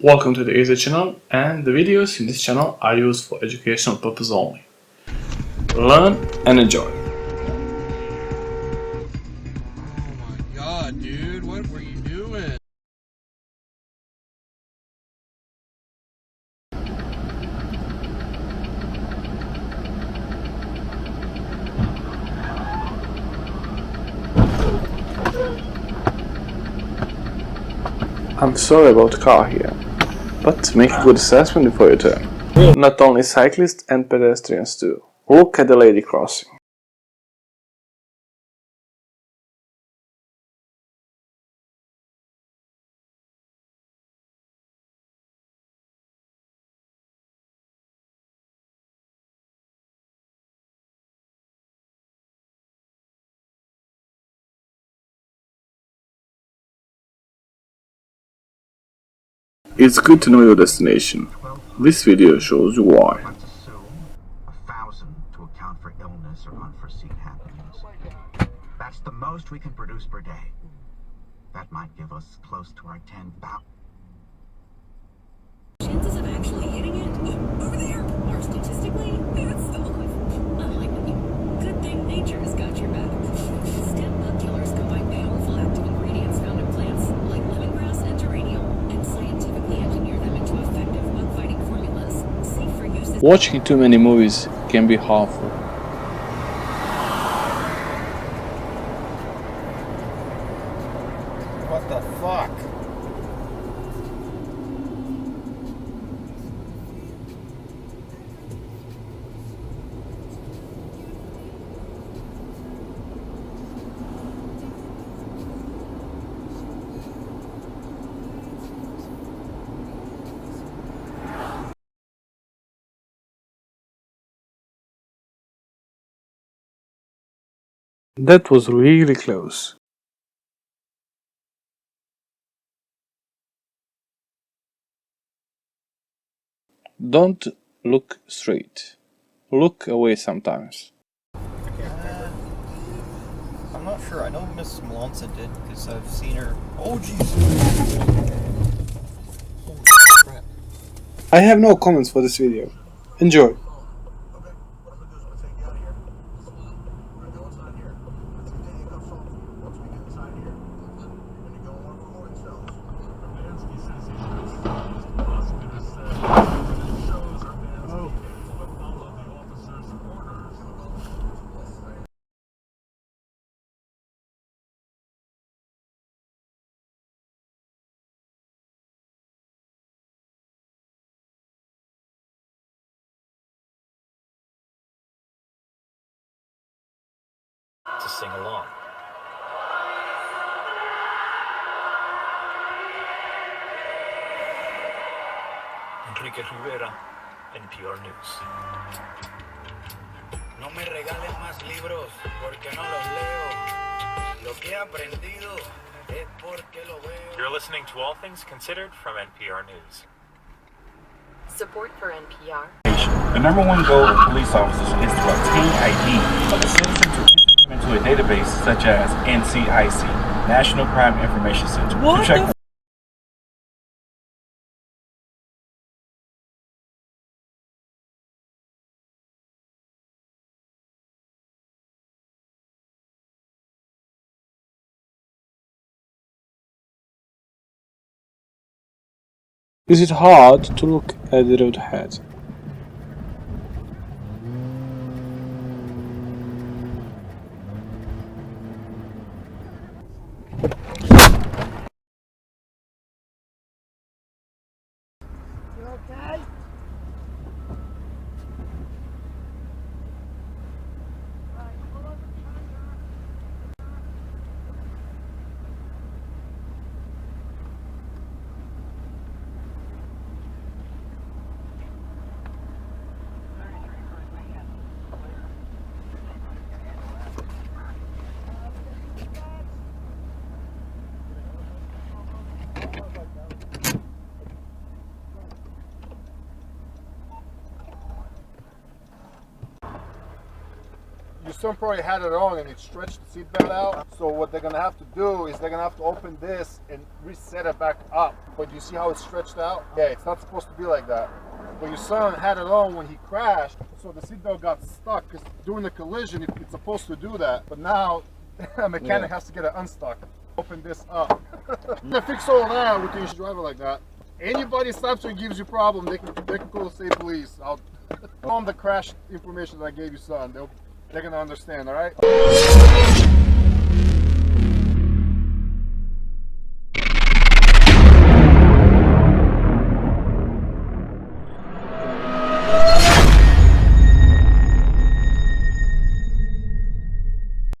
Welcome to the Easy channel, and the videos in this channel are used for educational purpose only. Learn and enjoy. Oh my god, dude, what were you doing? I'm sorry about the car here, but make a good assessment before you turn. Not only cyclists and pedestrians too. Look at the lady crossing. It's good to know your destination. This video shows you why. Let's assume 1,000 to account for illness or unforeseen happenings. That's the most we can produce per day. That might give us close to our 10,000. Chances of actually hitting it over there are statistically that's the life. Unlike with you. Good thing nature has got your back. Stem bug killers combine powerful active ingredients found in plants like lemongrass and geranium and scientifically engineer them into effective bug fighting formulas safe for use as Watching too many movies can be harmful. What the fuck? That was really close. Don't look straight. Look away sometimes. I'm not sure. I know Miss Malonza did because I've seen her. Oh jeez! Holy crap! I have no comments for this video. Enjoy. To sing along. Enrique Rivera, NPR News. No me regalen más libros porque no los leo. Lo que he aprendido es porque lo veo. You're listening to All Things Considered from NPR News. Support for NPR. The number one goal of police officers is to obtain ID of a citizen to enter them into a database such as NCIC, National Crime Information Center, to check. Is it hard to look at the road ahead? your son probably had it on and it stretched the seatbelt out. So what they're gonna have to do is they're gonna have to open this and reset it back up. But you see how it's stretched out? Yeah, it's not supposed to be like that. But your son had it on when he crashed, so the seatbelt got stuck, because during the collision it's supposed to do that. But now a mechanic has to get it unstuck. Open this up. To fix all that with the driver like that. Anybody stops you and gives you a problem, they can call the state police. I'll tell them the crash information that I gave you, son. They're gonna understand, all right?